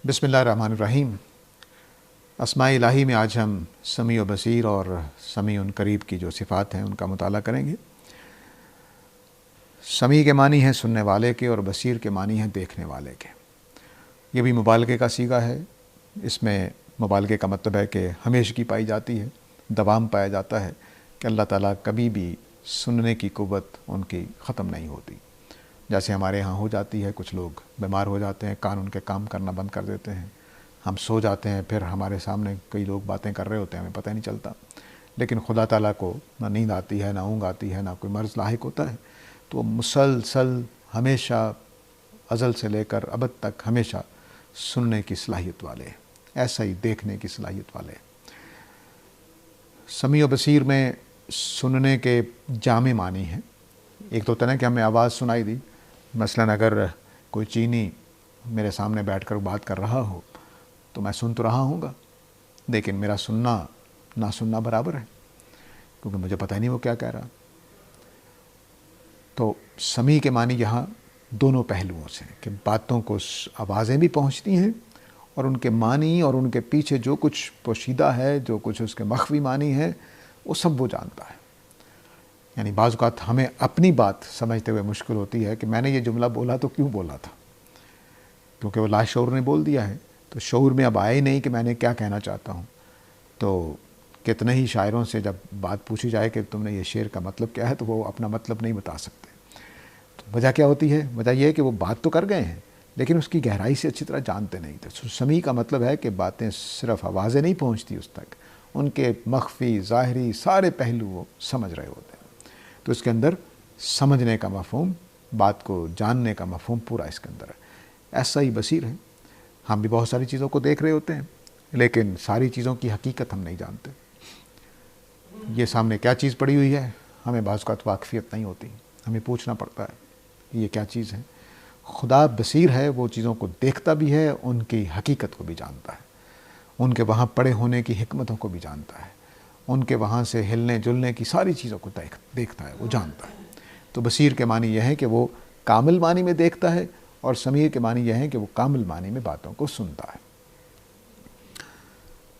بسم اللہ الرحمن الرحیم۔ اسماء الہی میں آج ہم سمیع و بصیر اور سمیع قریب کی جو صفات ہیں ان کا مطالعہ کریں گے۔ سمیع کے معنی ہیں سننے والے کے اور بصیر کے معنی ہیں دیکھنے والے کے۔ یہ بھی مبالغے کا صیغہ ہے۔ اس میں مبالغے کا مطلب ہے کہ ہمیشگی پائی جاتی ہے، دوام پایا جاتا ہے کہ اللہ تعالیٰ کبھی بھی سننے کی قوت ان کی ختم نہیں ہوتی۔ جیسے ہمارے ہاں ہو جاتی ہے، کچھ لوگ بیمار ہو جاتے ہیں، کان ان کے کام کرنا بند کر دیتے ہیں، ہم سو جاتے ہیں، پھر ہمارے سامنے کئی لوگ باتیں کر رہے ہوتے ہیں، ہمیں پتہ نہیں چلتا، لیکن خدا تعالیٰ کو نہ نیند آتی ہے، نہ اونگ آتی ہے، نہ کوئی مرض لاحق ہوتا ہے، تو مسلسل ہمیشہ ازل سے لے کر ابد تک ہمیشہ سننے کی صلاحیت والے ہیں، ایسا ہی دیکھنے کی صلاحیت والے ہیں۔ سمیع و بصیر میں سننے کے جامع معنی ہیں۔ ایک تو ہوتا ہے کہ ہمیں آواز سنائی دی، مثلاً اگر کوئی چینی میرے سامنے بیٹھ کر بات کر رہا ہو تو میں سن تو رہا ہوں گا، لیکن میرا سننا نہ سننا برابر ہے، کیونکہ مجھے پتہ نہیں وہ کیا کہہ رہا۔ تو سمیع کے معنی یہاں دونوں پہلوؤں سے کہ باتوں کو آوازیں بھی پہنچتی ہیں اور ان کے معنی اور ان کے پیچھے جو کچھ پوشیدہ ہے، جو کچھ اس کے مخفی معنی ہے، وہ سب وہ جانتا ہے۔ یعنی بعض اوقات ہمیں اپنی بات سمجھتے ہوئے مشکل ہوتی ہے کہ میں نے یہ جملہ بولا تو کیوں بولا تھا، کیونکہ وہ لاشعور نے بول دیا ہے، تو شعور میں اب آیا ہی نہیں کہ میں نے کیا کہنا چاہتا ہوں۔ تو کتنے ہی شاعروں سے جب بات پوچھی جائے کہ تم نے یہ شعر کا مطلب کیا ہے تو وہ اپنا مطلب نہیں بتا سکتے۔ تو وجہ کیا ہوتی ہے؟ وجہ یہ ہے کہ وہ بات تو کر گئے ہیں لیکن اس کی گہرائی سے اچھی طرح جانتے نہیں تھے۔ سمیع کا مطلب ہے کہ باتیں صرف آوازیں نہیں پہنچتی اس تک، ان کے مخفی ظاہری سارے پہلو وہ سمجھ رہے ہوتے ہیں۔ تو اس کے اندر سمجھنے کا مفہوم، بات کو جاننے کا مفہوم پورا اس کے اندر ہے۔ ایسا ہی بصیر ہے۔ ہم بھی بہت ساری چیزوں کو دیکھ رہے ہوتے ہیں لیکن ساری چیزوں کی حقیقت ہم نہیں جانتے۔ یہ سامنے کیا چیز پڑی ہوئی ہے، ہمیں بعض اوقات واقفیت نہیں ہوتی، ہمیں پوچھنا پڑتا ہے یہ کیا چیز ہے۔ خدا بصیر ہے، وہ چیزوں کو دیکھتا بھی ہے، ان کی حقیقت کو بھی جانتا ہے، ان کے وہاں پڑے ہونے کی حکمتوں کو بھی جانتا ہے، ان کے وہاں سے ہلنے جلنے کی ساری چیزوں کو دیکھتا ہے، وہ جانتا ہے۔ تو بصیر کے معنی یہ ہے کہ وہ کامل معنی میں دیکھتا ہے، اور سمیع کے معنی یہ ہے کہ وہ کامل معنی میں باتوں کو سنتا ہے۔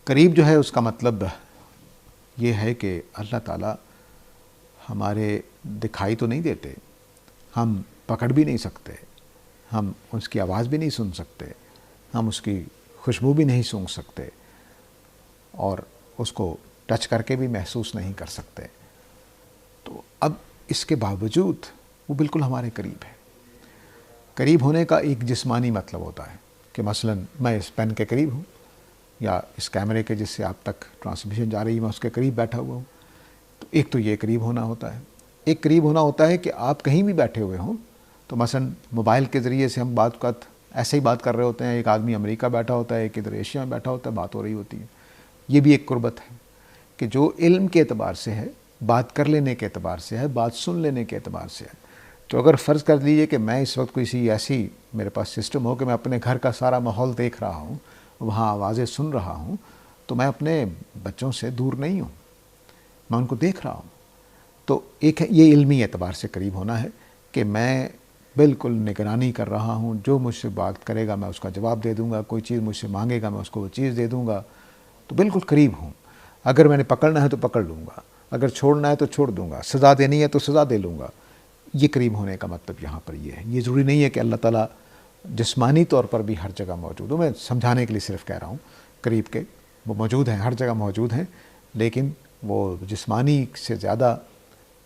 قریب جو ہے اس کا مطلب یہ ہے کہ اللہ تعالیٰ ہمارے دکھائی تو نہیں دیتے، ہم پکڑ بھی نہیں سکتے، ہم اس کی آواز بھی نہیں سن سکتے، ہم اس کی خوشبو بھی نہیں سونگھ سکتے، اور اس کو ٹچ کر کے بھی محسوس نہیں کر سکتے۔ تو اب اس کے باوجود وہ بالکل ہمارے قریب ہے۔ قریب ہونے کا ایک جسمانی مطلب ہوتا ہے کہ مثلاً میں اس پین کے قریب ہوں، یا اس کیمرے کے جس سے آپ تک ٹرانسمیشن جا رہی ہے میں اس کے قریب بیٹھا ہوا ہوں۔ تو ایک تو یہ قریب ہونا ہوتا ہے۔ ایک قریب ہونا ہوتا ہے کہ آپ کہیں بھی بیٹھے ہوئے ہوں، تو مثلاً موبائل کے ذریعے سے ہم بات ایسے ہی بات کر رہے ہوتے ہیں، ایک آدمی امریکہ بیٹھا ہوتا ہے، ایک ادھر ایشیا میں بیٹھا ہوتا ہے، بات ہو رہی ہوتی ہے۔ یہ بھی ایک قربت ہے کہ جو علم کے اعتبار سے ہے، بات کر لینے کے اعتبار سے ہے، بات سن لینے کے اعتبار سے ہے۔ تو اگر فرض کر لیجیے کہ میں اس وقت کسی ایسی میرے پاس سسٹم ہو کہ میں اپنے گھر کا سارا ماحول دیکھ رہا ہوں، وہاں آوازیں سن رہا ہوں، تو میں اپنے بچوں سے دور نہیں ہوں، میں ان کو دیکھ رہا ہوں۔ تو ایک یہ علمی اعتبار سے قریب ہونا ہے کہ میں بالکل نگرانی کر رہا ہوں، جو مجھ سے بات کرے گا میں اس کا جواب دے دوں گا، کوئی چیز مجھ سے مانگے گا میں اس کو وہ چیز دے دوں گا، تو بالکل قریب ہوں۔ اگر میں نے پکڑنا ہے تو پکڑ لوں گا، اگر چھوڑنا ہے تو چھوڑ دوں گا، سزا دینی ہے تو سزا دے لوں گا۔ یہ قریب ہونے کا مطلب یہاں پر یہ ہے۔ یہ ضروری نہیں ہے کہ اللہ تعالیٰ جسمانی طور پر بھی ہر جگہ موجود ہو، میں سمجھانے کے لیے صرف کہہ رہا ہوں قریب کے وہ موجود ہیں، ہر جگہ موجود ہیں، لیکن وہ جسمانی سے زیادہ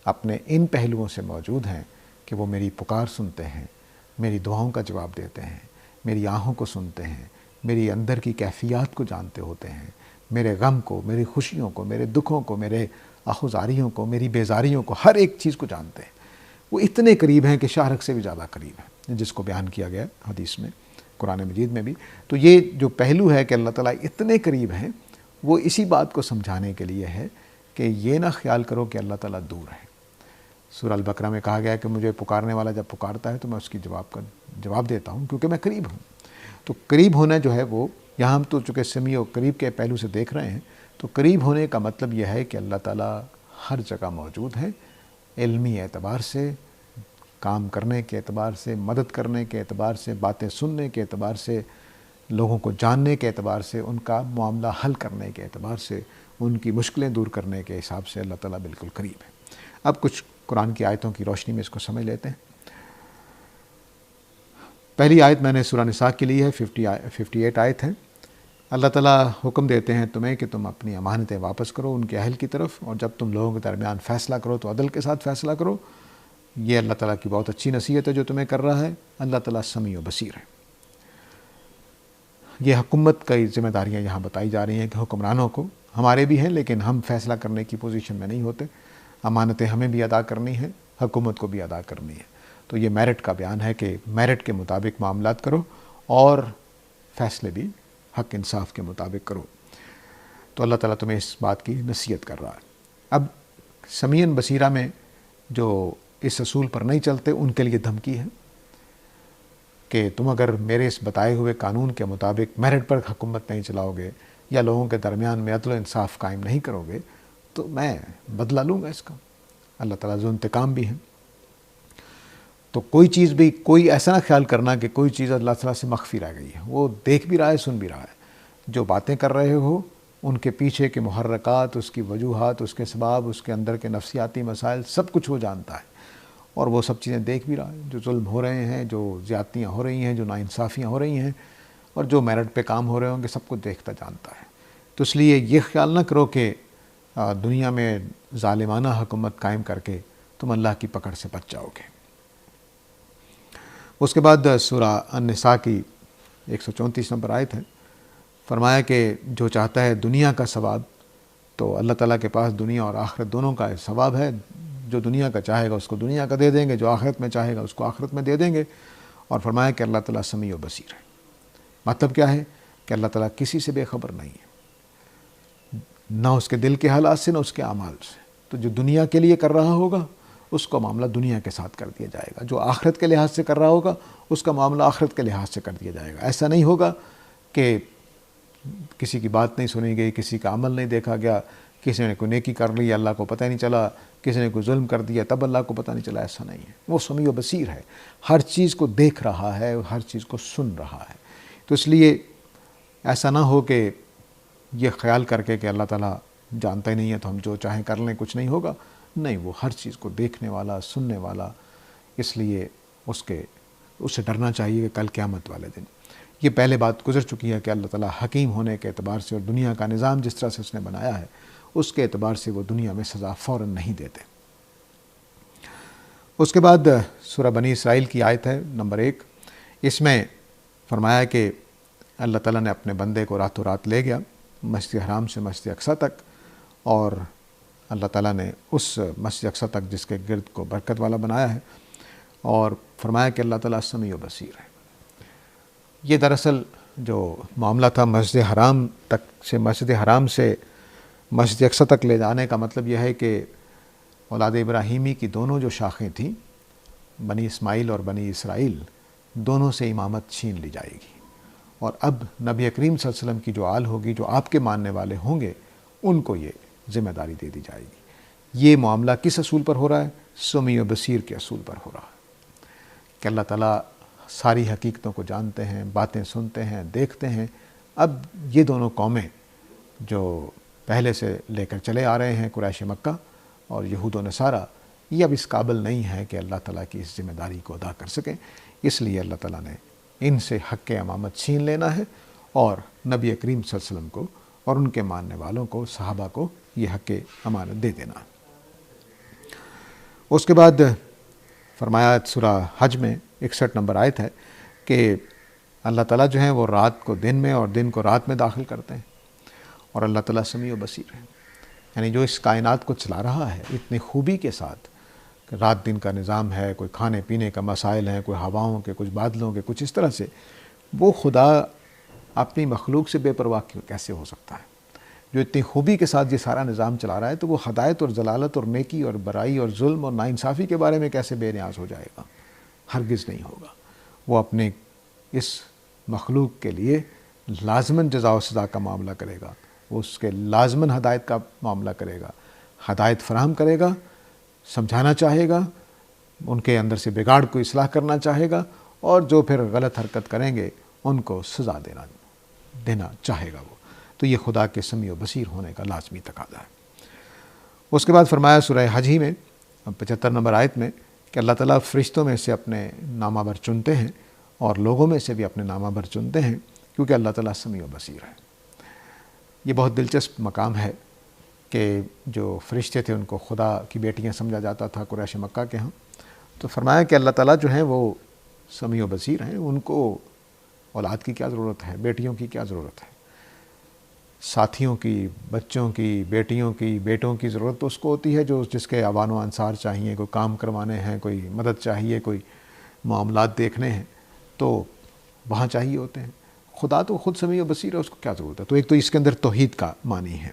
اپنے ان پہلوؤں سے موجود ہیں کہ وہ میری پکار سنتے ہیں، میری دعاؤں کا جواب دیتے ہیں، میری آہوں کو سنتے ہیں، میری اندر کی کیفیات کو جانتے ہوتے ہیں، میرے غم کو، میری خوشیوں کو، میرے دکھوں کو، میرے آہوزاریوں کو، میری بیزاریوں کو، ہر ایک چیز کو جانتے ہیں۔ وہ اتنے قریب ہیں کہ شاہرگ سے بھی زیادہ قریب ہیں، جس کو بیان کیا گیا حدیث میں، قرآن مجید میں بھی۔ تو یہ جو پہلو ہے کہ اللہ تعالیٰ اتنے قریب ہیں، وہ اسی بات کو سمجھانے کے لیے ہے کہ یہ نہ خیال کرو کہ اللہ تعالیٰ دور ہے۔ سورہ البقرہ میں کہا گیا کہ مجھے پکارنے والا جب پکارتا ہے تو میں اس کی جواب دیتا ہوں کیونکہ میں قریب ہوں۔ تو قریب ہونا جو ہے وہ یہاں ہم تو چونکہ سمیع و قریب کے پہلو سے دیکھ رہے ہیں، تو قریب ہونے کا مطلب یہ ہے کہ اللہ تعالیٰ ہر جگہ موجود ہے، علمی اعتبار سے، کام کرنے کے اعتبار سے، مدد کرنے کے اعتبار سے، باتیں سننے کے اعتبار سے، لوگوں کو جاننے کے اعتبار سے، ان کا معاملہ حل کرنے کے اعتبار سے، ان کی مشکلیں دور کرنے کے حساب سے اللہ تعالیٰ بالکل قریب ہے۔ اب کچھ قرآن کی آیتوں کی روشنی میں اس کو سمجھ لیتے ہیں۔ پہلی آیت میں نے سورہ نساء کی لی ہے، 58 آیت ہے۔ اللہ تعالیٰ حکم دیتے ہیں تمہیں کہ تم اپنی امانتیں واپس کرو ان کے اہل کی طرف، اور جب تم لوگوں کے درمیان فیصلہ کرو تو عدل کے ساتھ فیصلہ کرو۔ یہ اللہ تعالیٰ کی بہت اچھی نصیحت ہے جو تمہیں کر رہا ہے۔ اللہ تعالیٰ سمیع و بصیر ہے۔ یہ حکومت کی ذمہ داریاں یہاں بتائی جا رہی ہیں کہ حکمرانوں کو، ہمارے بھی ہیں لیکن ہم فیصلہ کرنے کی پوزیشن میں نہیں ہوتے، امانتیں ہمیں بھی ادا کرنی ہیں، حکومت کو بھی ادا کرنی ہے۔ تو یہ میرٹ کا بیان ہے کہ میرٹ کے مطابق معاملات کرو اور فیصلے بھی حق انصاف کے مطابق کرو۔ تو اللہ تعالیٰ تمہیں اس بات کی نصیحت کر رہا ہے۔ اب سمیع بصیرہ میں جو اس اصول پر نہیں چلتے ان کے لیے دھمکی ہے کہ تم اگر میرے اس بتائے ہوئے قانون کے مطابق میرٹ پر حکومت نہیں چلاؤ گے یا لوگوں کے درمیان میں عدل و انصاف قائم نہیں کرو گے تو میں بدلہ لوں گا اس کا۔ اللہ تعالیٰ ذو انتقام بھی ہے۔ تو کوئی چیز بھی، کوئی ایسا نہ خیال کرنا کہ کوئی چیز اللہ تعالیٰ سے مخفی رہ گئی ہے، وہ دیکھ بھی رہا ہے، سن بھی رہا ہے۔ جو باتیں کر رہے ہو ان کے پیچھے کے محرکات، اس کی وجوہات، اس کے اسباب، اس کے اندر کے نفسیاتی مسائل، سب کچھ وہ جانتا ہے، اور وہ سب چیزیں دیکھ بھی رہا ہے۔ جو ظلم ہو رہے ہیں، جو زیادتیاں ہو رہی ہیں، جو ناانصافیاں ہو رہی ہیں، اور جو میرٹ پہ کام ہو رہے ہوں گے، سب کچھ دیکھتا جانتا ہے۔ تو اس لیے یہ خیال نہ کرو کہ دنیا میں ظالمانہ حکومت قائم کر کے تم اللہ کی پکڑ سے بچ جاؤ گے۔ اس کے بعد سورہ النساء کی 134 نمبر آیت ہے، فرمایا کہ جو چاہتا ہے دنیا کا ثواب تو اللہ تعالیٰ کے پاس دنیا اور آخرت دونوں کا ثواب ہے۔ جو دنیا کا چاہے گا اس کو دنیا کا دے دیں گے، جو آخرت میں چاہے گا اس کو آخرت میں دے دیں گے۔ اور فرمایا کہ اللہ تعالیٰ سمیع و بصیر ہے۔ مطلب کیا ہے کہ اللہ تعالیٰ کسی سے بے خبر نہیں ہے، نہ اس کے دل کے حالات سے، نہ اس کے اعمال سے۔ تو جو دنیا کے لیے کر رہا ہوگا اس کو معاملہ دنیا کے ساتھ کر دیا جائے گا، جو آخرت کے لحاظ سے کر رہا ہوگا اس کا معاملہ آخرت کے لحاظ سے کر دیا جائے گا۔ ایسا نہیں ہوگا کہ کسی کی بات نہیں سنی گئی، کسی کا عمل نہیں دیکھا گیا، کسی نے کوئی نیکی کر لی اللہ کو پتہ نہیں چلا، کسی نے کوئی ظلم کر دیا تب اللہ کو پتہ نہیں چلا۔ ایسا نہیں ہے، وہ سمیع و بصیر ہے، ہر چیز کو دیکھ رہا ہے، ہر چیز کو سن رہا ہے۔ تو اس لیے ایسا نہ ہو کہ یہ خیال کر کے کہ اللہ تعالیٰ جانتا ہی نہیں ہے تو ہم جو چاہیں کر لیں، کچھ نہیں ہوگا۔ نہیں، وہ ہر چیز کو دیکھنے والا، سننے والا، اس لیے اسے ڈرنا چاہیے کہ کل قیامت والے دن۔ یہ پہلے بات گزر چکی ہے کہ اللہ تعالیٰ حکیم ہونے کے اعتبار سے اور دنیا کا نظام جس طرح سے اس نے بنایا ہے اس کے اعتبار سے وہ دنیا میں سزا فوراً نہیں دیتے۔ اس کے بعد سورہ بنی اسرائیل کی آیت ہے نمبر 1۔ اس میں فرمایا کہ اللہ تعالیٰ نے اپنے بندے کو راتوں رات لے گیا مسجد حرام سے مسجد اقصیٰ تک، اور اللہ تعالیٰ نے اس مسجد اقصیٰ تک جس کے گرد کو برکت والا بنایا ہے، اور فرمایا کہ اللہ تعالیٰ سمیع و بصیر ہے۔ یہ دراصل جو معاملہ تھا مسجد حرام سے مسجد اقصیٰ تک لے جانے کا مطلب یہ ہے کہ اولاد ابراہیمی کی دونوں جو شاخیں تھیں، بنی اسماعیل اور بنی اسرائیل، دونوں سے امامت چھین لی جائے گی، اور اب نبی کریم صلی اللہ علیہ وسلم کی جو آل ہوگی، جو آپ کے ماننے والے ہوں گے، ان کو یہ ذمہ داری دے دی جائے گی۔ یہ معاملہ کس اصول پر ہو رہا ہے؟ سمیع و بصیر کے اصول پر ہو رہا ہے کہ اللہ تعالیٰ ساری حقیقتوں کو جانتے ہیں، باتیں سنتے ہیں، دیکھتے ہیں۔ اب یہ دونوں قومیں جو پہلے سے لے کر چلے آ رہے ہیں، قریش مکہ اور یہود و نصارہ، یہ اب اس قابل نہیں ہے کہ اللہ تعالیٰ کی اس ذمہ داری کو ادا کر سکیں۔ اس لیے اللہ تعالیٰ نے ان سے حق امامت چھین لینا ہے، اور نبی کریم صلی اللہ علیہ وسلم کو اور ان کے ماننے والوں کو، صحابہ کو، یہ حق امانت دے دینا۔ اس کے بعد فرمایا سورہ حج میں 61 نمبر آیت ہے کہ اللہ تعالیٰ جو ہیں وہ رات کو دن میں اور دن کو رات میں داخل کرتے ہیں، اور اللہ تعالیٰ سمیع و بصیر ہے۔ یعنی جو اس کائنات کو چلا رہا ہے اتنی خوبی کے ساتھ، کہ رات دن کا نظام ہے، کوئی کھانے پینے کا مسائل ہیں، کوئی ہواؤں کے، کچھ بادلوں کے، کچھ اس طرح سے، وہ خدا اپنی مخلوق سے بے پرواہ کیسے ہو سکتا ہے؟ جو اتنی خوبی کے ساتھ یہ سارا نظام چلا رہا ہے، تو وہ ہدایت اور ضلالت اور نیکی اور برائی اور ظلم اور ناانصافی کے بارے میں کیسے بے نیاز ہو جائے گا؟ ہرگز نہیں ہوگا۔ وہ اپنے اس مخلوق کے لیے لازماً جزا و سزا کا معاملہ کرے گا، وہ اس کے لازماً ہدایت کا معاملہ کرے گا، ہدایت فراہم کرے گا، سمجھانا چاہے گا، ان کے اندر سے بگاڑ کو اصلاح کرنا چاہے گا، اور جو پھر غلط حرکت کریں گے ان کو سزا دینا دینا چاہے گا وہ. تو یہ خدا کے سمیع و بصیر ہونے کا لازمی تقاضا ہے. اس کے بعد فرمایا سورہ حج ہی میں 75 نمبر آیت میں کہ اللہ تعالیٰ فرشتوں میں سے اپنے نامہ بر چنتے ہیں اور لوگوں میں سے بھی اپنے نامہ بر چنتے ہیں کیونکہ اللہ تعالیٰ سمیع و بصیر ہے. یہ بہت دلچسپ مقام ہے کہ جو فرشتے تھے ان کو خدا کی بیٹیاں سمجھا جاتا تھا قریش مکہ کے ہاں. تو فرمایا کہ اللہ تعالیٰ جو ہیں وہ سمیع و بصیر ہیں، ان کو اولاد کی کیا ضرورت ہے، بیٹیوں کی کیا ضرورت ہے، ساتھیوں کی، بچوں کی، بیٹیوں کی، بیٹوں کی ضرورت تو اس کو ہوتی ہے جو جس کے اوان و انصار چاہیے، کوئی کام کروانے ہیں، کوئی مدد چاہیے، کوئی معاملات دیکھنے ہیں تو وہاں چاہیے ہوتے ہیں. خدا تو خود سمیع و بصیر ہے، اس کو کیا ضرورت ہے. تو ایک تو اس کے اندر توحید کا معنی ہے.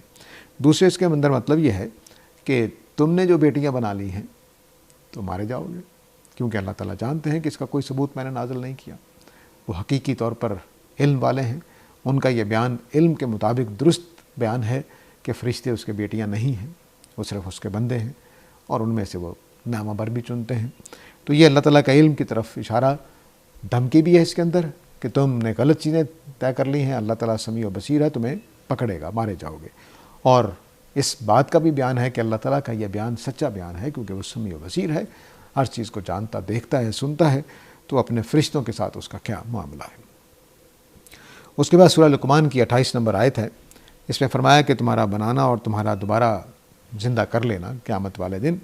دوسرے اس کے اندر مطلب یہ ہے کہ تم نے جو بیٹیاں بنا لی ہیں تو مارے جاؤ گے، کیونکہ اللہ تعالیٰ جانتے ہیں کہ اس کا کوئی ثبوت میں نے نازل نہیں کیا. وہ حقیقی طور پر علم والے ہیں، ان کا یہ بیان علم کے مطابق درست بیان ہے کہ فرشتے اس کے بیٹیاں نہیں ہیں، وہ صرف اس کے بندے ہیں اور ان میں سے وہ نامہ بر بھی چنتے ہیں. تو یہ اللہ تعالیٰ کا علم کی طرف اشارہ، دھمکی بھی ہے اس کے اندر کہ تم نے غلط چیزیں طے کر لی ہیں، اللہ تعالیٰ سمیع و بصیر ہے، تمہیں پکڑے گا، مارے جاؤ گے. اور اس بات کا بھی بیان ہے کہ اللہ تعالیٰ کا یہ بیان سچا بیان ہے کیونکہ وہ سمیع و بصیر ہے، ہر چیز کو جانتا، دیکھتا ہے، سنتا ہے. تو اپنے فرشتوں کے ساتھ اس کا کیا معاملہ ہے. اس کے بعد سورہ لقمان کی 28 نمبر آیت ہے. اس میں فرمایا کہ تمہارا بنانا اور تمہارا دوبارہ زندہ کر لینا قیامت والے دن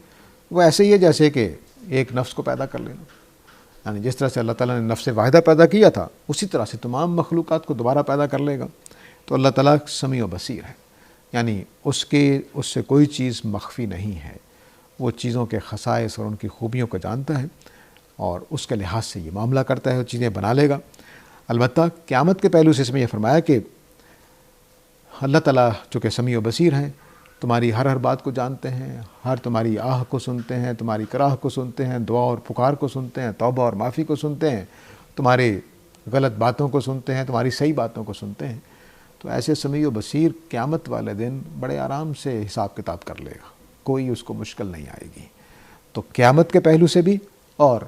وہ ایسے ہی ہے جیسے کہ ایک نفس کو پیدا کر لینا. یعنی جس طرح سے اللہ تعالیٰ نے نفس واحدہ پیدا کیا تھا اسی طرح سے تمام مخلوقات کو دوبارہ پیدا کر لے گا. تو اللہ تعالیٰ سمیع و بصیر ہے، یعنی اس سے کوئی چیز مخفی نہیں ہے. وہ چیزوں کے خصائص اور ان کی خوبیوں کو جانتا ہے اور اس کے لحاظ سے یہ معاملہ کرتا ہے، وہ چیزیں بنا لے گا. البتہ قیامت کے پہلو سے اس میں یہ فرمایا کہ اللہ تعالیٰ چونکہ سمیع و بصیر ہیں، تمہاری ہر بات کو جانتے ہیں، ہر تمہاری آہ کو سنتے ہیں، تمہاری کراہ کو سنتے ہیں، دعا اور پکار کو سنتے ہیں، توبہ اور معافی کو سنتے ہیں، تمہاری غلط باتوں کو سنتے ہیں، تمہاری صحیح باتوں کو سنتے ہیں. تو ایسے سمیع و بصیر قیامت والے دن بڑے آرام سے حساب کتاب کر لے گا، کوئی اس کو مشکل نہیں آئے گی. تو قیامت کے پہلو سے بھی اور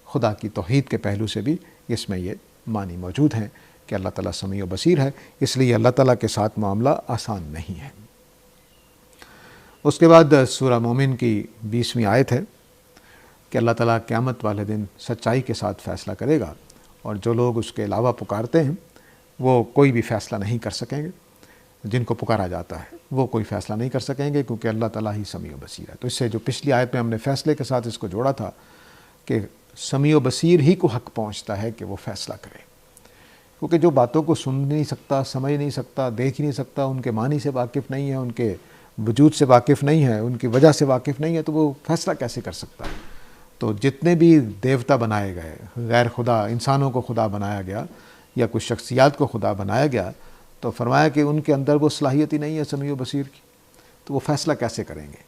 خدا کی توحید کے پہلو سے بھی اس میں یہ معنی موجود ہیں کہ اللہ تعالیٰ سمیع و بصیر ہے، اس لیے اللہ تعالیٰ کے ساتھ معاملہ آسان نہیں ہے. اس کے بعد سورہ مومن کی 20ویں آیت ہے کہ اللہ تعالیٰ قیامت والے دن سچائی کے ساتھ فیصلہ کرے گا اور جو لوگ اس کے علاوہ پکارتے ہیں وہ کوئی بھی فیصلہ نہیں کر سکیں گے. جن کو پکارا جاتا ہے وہ کوئی فیصلہ نہیں کر سکیں گے کیونکہ اللہ تعالیٰ ہی سمیع و بصیر ہے. تو اس سے جو پچھلی آیت میں ہم نے فیصلے کے ساتھ اس کو جوڑا تھا کہ سمیع و بصیر ہی کو حق پہنچتا ہے کہ وہ فیصلہ کرے، کیونکہ جو باتوں کو سن نہیں سکتا، سمجھ نہیں سکتا، دیکھ نہیں سکتا، ان کے معنی سے واقف نہیں ہے، ان کے وجود سے واقف نہیں ہے، ان کی وجہ سے واقف نہیں ہے، تو وہ فیصلہ کیسے کر سکتا ہے. تو جتنے بھی دیوتا بنائے گئے، غیر خدا، انسانوں کو خدا بنایا گیا یا کچھ شخصیات کو خدا بنایا گیا، تو فرمایا کہ ان کے اندر وہ صلاحیت ہی نہیں ہے سمیع و بصیر کی، تو وہ فیصلہ کیسے کریں گے.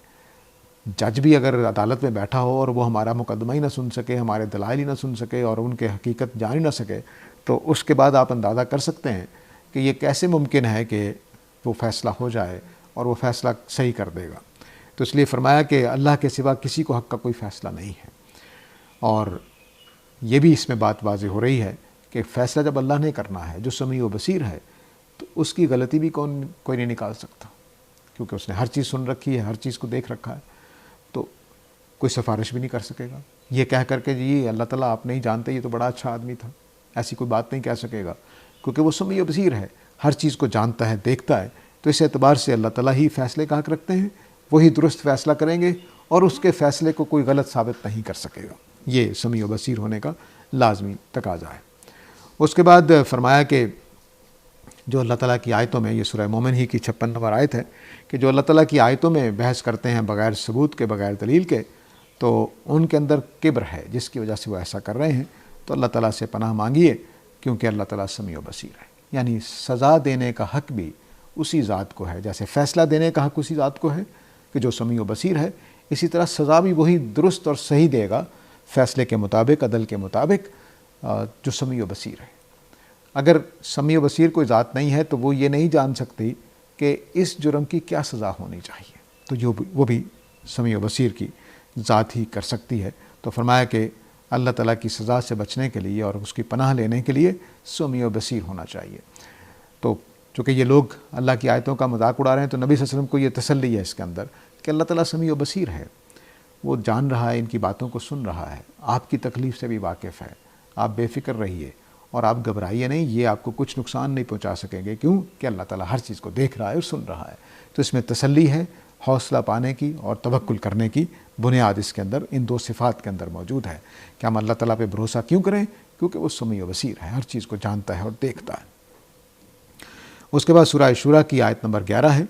جج بھی اگر عدالت میں بیٹھا ہو اور وہ ہمارا مقدمہ ہی نہ سن سکے، ہمارے دلائل ہی نہ سن سکے اور ان کے حقیقت جان ہی نہ سکے، تو اس کے بعد آپ اندازہ کر سکتے ہیں کہ یہ کیسے ممکن ہے کہ وہ فیصلہ ہو جائے اور وہ فیصلہ صحیح کر دے گا. تو اس لیے فرمایا کہ اللہ کے سوا کسی کو حق کا کوئی فیصلہ نہیں ہے. اور یہ بھی اس میں بات واضح ہو رہی ہے کہ فیصلہ جب اللہ نے کرنا ہے جو سمیع و بصیر ہے تو اس کی غلطی بھی کوئی نہیں نکال سکتا، کیونکہ اس نے ہر چیز سن رکھی ہے، ہر چیز کو دیکھ رکھا ہے. تو کوئی سفارش بھی نہیں کر سکے گا یہ کہہ کر کے جی اللہ تعالیٰ آپ نہیں جانتے، یہ تو بڑا اچھا آدمی تھا، ایسی کوئی بات نہیں کہہ سکے گا کیونکہ وہ سمیع و بصیر ہے، ہر چیز کو جانتا ہے، دیکھتا ہے. تو اس اعتبار سے اللہ تعالیٰ ہی فیصلے کا حق رکھتے ہیں، وہی درست فیصلہ کریں گے اور اس کے فیصلے کو کوئی غلط ثابت نہیں کر سکے گا. یہ سمیع و بصیر ہونے کا لازمی تقاضا ہے. اس کے بعد فرمایا کہ جو اللہ تعالیٰ کی آیتوں میں، یہ سورہ مومن ہی کی 56 نمبر آیت ہے کہ جو اللہ تعالیٰ کی آیتوں میں بحث کرتے ہیں بغیر ثبوت کے، بغیر دلیل کے، تو ان کے اندر کبر ہے جس کی وجہ سے وہ ایسا کر رہے ہیں. تو اللہ تعالیٰ سے پناہ مانگیے کیونکہ اللہ تعالیٰ سمیع و بصیر ہے. یعنی سزا دینے کا حق بھی اسی ذات کو ہے، جیسے فیصلہ دینے کا حق اسی ذات کو ہے کہ جو سمیع و بصیر ہے، اسی طرح سزا بھی وہی درست اور صحیح دے گا فیصلے کے مطابق، عدل کے مطابق، جو سمیع و بصیر ہے. اگر سمیع و بصیر کوئی ذات نہیں ہے تو وہ یہ نہیں جان سکتی کہ اس جرم کی کیا سزا ہونی چاہیے، تو وہ بھی سمیع و بصیر کی ذات ہی کر سکتی ہے. تو فرمایا کہ اللہ تعالیٰ کی سزا سے بچنے کے لیے اور اس کی پناہ لینے کے لیے سمیع و بصیر ہونا چاہیے. تو چونکہ یہ لوگ اللہ کی آیتوں کا مذاق اڑا رہے ہیں تو نبی صلی اللہ علیہ وسلم کو یہ تسلی ہے اس کے اندر کہ اللہ تعالیٰ سمیع و بصیر ہے، وہ جان رہا ہے، ان کی باتوں کو سن رہا ہے، آپ کی تکلیف سے بھی واقف ہے، آپ بے فکر رہیے اور آپ گھبرائیے نہیں، یہ آپ کو کچھ نقصان نہیں پہنچا سکیں گے، کیوں کہ اللہ تعالیٰ ہر چیز کو دیکھ رہا ہے اور سن رہا ہے۔ تو اس میں تسلی ہے، حوصلہ پانے کی اور توکل کرنے کی بنیاد اس کے اندر ان دو صفات کے اندر موجود ہے کہ ہم اللہ تعالیٰ پہ بھروسہ کیوں کریں، کیونکہ وہ سمیع و بصیر ہے، ہر چیز کو جانتا ہے اور دیکھتا ہے۔ اس کے بعد سورہ شورى کی آیت نمبر 11 ہے،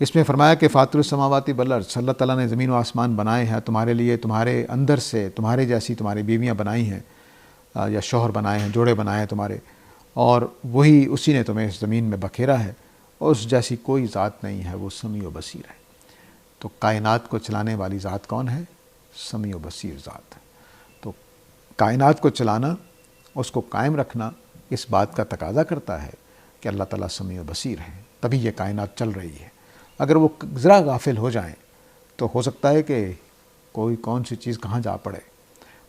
اس میں فرمایا کہ فاطر السماوات والارض، اللہ تعالیٰ نے زمین و آسمان بنائے ہیں تمہارے لیے، تمہارے اندر سے تمہارے جیسی تمہاری بیویاں بنائی ہیں یا شوہر بنائے ہیں، جوڑے بنائے ہیں تمہارے، اور وہی اسی نے تمہیں اس زمین میں بکھیرا ہے، اور اس جیسی کوئی ذات نہیں ہے، وہ سمیع و بصیر ہے۔ تو کائنات کو چلانے والی ذات کون ہے؟ سمیع و بصیر ذات ہے۔ تو کائنات کو چلانا، اس کو قائم رکھنا اس بات کا تقاضا کرتا ہے کہ اللہ تعالیٰ سمیع و بصیر ہیں، تبھی یہ کائنات چل رہی ہے۔ اگر وہ ذرا غافل ہو جائیں تو ہو سکتا ہے کہ کوئی کون سی چیز کہاں جا پڑے۔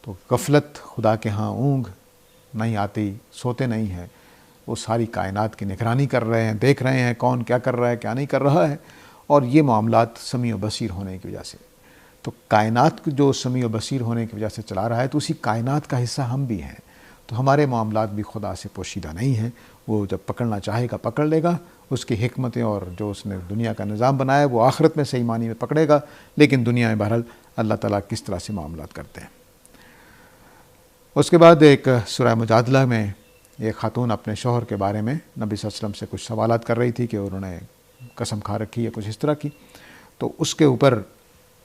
تو غفلت، خدا کے ہاں اونگ نہیں آتی، سوتے نہیں ہیں، وہ ساری کائنات کی نگرانی کر رہے ہیں، دیکھ رہے ہیں کون کیا کر رہا ہے کیا نہیں کر رہا ہے، اور یہ معاملات سمیع و بصیر ہونے کی وجہ سے۔ تو کائنات جو سمیع و بصیر ہونے کی وجہ سے چلا رہا ہے تو اسی کائنات کا حصہ ہم بھی ہیں، تو ہمارے معاملات بھی خدا سے پوشیدہ نہیں ہیں۔ وہ جب پکڑنا چاہے گا پکڑ لے گا، اس کی حکمتیں اور جو اس نے دنیا کا نظام بنایا ہے وہ آخرت میں صحیح معنی میں پکڑے گا، لیکن دنیا میں بہرحال اللہ تعالیٰ کس طرح سے معاملات کرتے ہیں۔ اس کے بعد ایک سورہ مجادلہ میں ایک خاتون اپنے شوہر کے بارے میں نبی صلی اللہ علیہ وسلم سے کچھ سوالات کر رہی تھی کہ انہوں نے قسم کھا رکھی ہے کچھ اس طرح کی، تو اس کے اوپر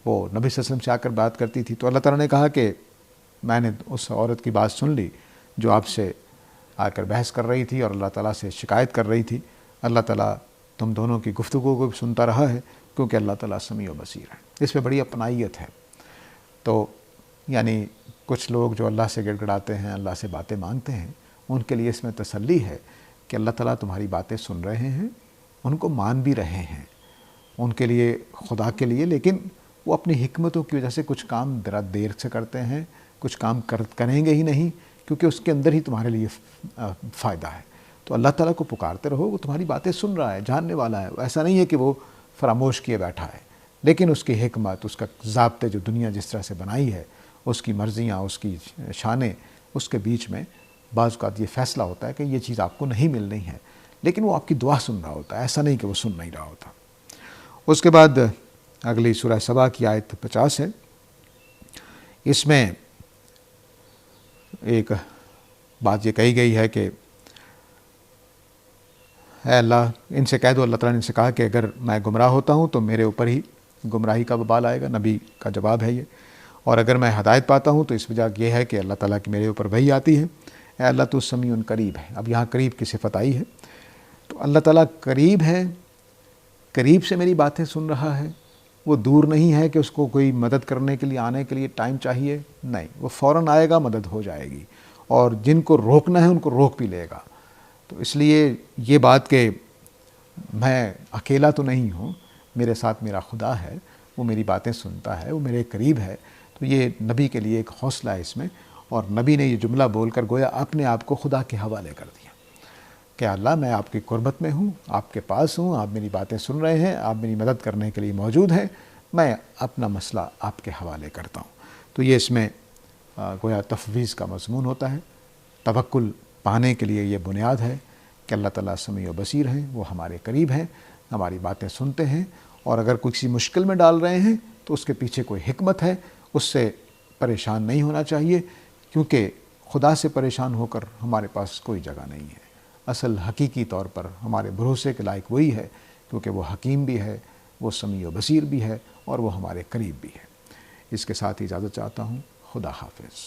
وہ نبی صلی اللہ علیہ وسلم سے آ کر بات کرتی تھی، تو اللہ تعالیٰ نے کہا کہ میں نے اس عورت کی بات سن لی جو آپ سے آ کر بحث کر رہی تھی اور اللہ تعالیٰ سے شکایت کر رہی تھی، اللہ تعالیٰ تم دونوں کی گفتگو کو بھی سنتا رہا ہے، کیونکہ اللہ تعالیٰ سمیع و بصیر ہے۔ اس میں بڑی اپنائیت ہے۔ تو یعنی کچھ لوگ جو اللہ سے گڑ گڑاتے ہیں، اللہ سے باتیں مانگتے ہیں، ان کے لیے اس میں تسلی ہے کہ اللہ تعالیٰ تمہاری باتیں سن رہے ہیں، ان کو مان بھی رہے ہیں، ان کے لیے خدا کے لیے، لیکن وہ اپنی حکمتوں کی وجہ سے کچھ کام دیر سے کرتے ہیں، کچھ کام کریں گے ہی نہیں، کیونکہ اس کے اندر ہی تمہارے لیے فائدہ ہے۔ تو اللہ تعالیٰ کو پکارتے رہو، وہ تمہاری باتیں سن رہا ہے، جاننے والا ہے، ایسا نہیں ہے کہ وہ فراموش کیے بیٹھا ہے، لیکن اس کی حکمت، اس کا ضابطے جو دنیا جس طرح سے بنائی ہے، اس کی مرضیاں، اس کی شانیں، اس کے بیچ میں بعض اوقات یہ فیصلہ ہوتا ہے کہ یہ چیز آپ کو نہیں ملنی ہے، لیکن وہ آپ کی دعا سن رہا ہوتا ہے، ایسا نہیں کہ وہ سن نہیں رہا ہوتا۔ اس کے بعد اگلی سورہ سبا کی آیت 50 ہے، اس میں ایک بات یہ کہی گئی ہے کہ اے اللہ، ان سے کہہ دو، اللہ تعالیٰ نے ان سے کہا کہ اگر میں گمراہ ہوتا ہوں تو میرے اوپر ہی گمراہی کا وبال آئے گا، نبی کا جواب ہے یہ، اور اگر میں ہدایت پاتا ہوں تو اس وجہ یہ ہے کہ اللہ تعالیٰ کی میرے اوپر وحی آتی ہے۔ اے اللہ تو سمیع قریب ہے، اب یہاں قریب کی صفت آئی ہے، تو اللہ تعالیٰ قریب ہے، قریب سے میری باتیں سن رہا ہے، وہ دور نہیں ہے کہ اس کو کوئی مدد کرنے کے لیے آنے کے لیے ٹائم چاہیے، نہیں، وہ فوراً آئے گا، مدد ہو جائے گی، اور جن کو روکنا ہے ان کو روک بھی لے گا۔ تو اس لیے یہ بات کہ میں اکیلا تو نہیں ہوں، میرے ساتھ میرا خدا ہے، وہ میری باتیں سنتا ہے، وہ میرے قریب ہے، تو یہ نبی کے لیے ایک حوصلہ ہے اس میں، اور نبی نے یہ جملہ بول کر گویا اپنے آپ کو خدا کے حوالے کر دیا کہ اللہ میں آپ کی قربت میں ہوں، آپ کے پاس ہوں، آپ میری باتیں سن رہے ہیں، آپ میری مدد کرنے کے لیے موجود ہیں، میں اپنا مسئلہ آپ کے حوالے کرتا ہوں۔ تو یہ اس میں گویا تفویض کا مضمون ہوتا ہے، توکل پانے کے لیے یہ بنیاد ہے کہ اللہ تعالیٰ سمیع و بصیر ہیں، وہ ہمارے قریب ہیں، ہماری باتیں سنتے ہیں، اور اگر کسی مشکل میں ڈال رہے ہیں تو اس کے پیچھے کوئی حکمت ہے، اس سے پریشان نہیں ہونا چاہیے، کیونکہ خدا سے پریشان ہو کر ہمارے پاس کوئی جگہ نہیں ہے۔ اصل حقیقی طور پر ہمارے بھروسے کے لائق وہی ہے، کیونکہ وہ حکیم بھی ہے، وہ سمیع و بصیر بھی ہے، اور وہ ہمارے قریب بھی ہے۔ اس کے ساتھ اجازت چاہتا ہوں، خدا حافظ۔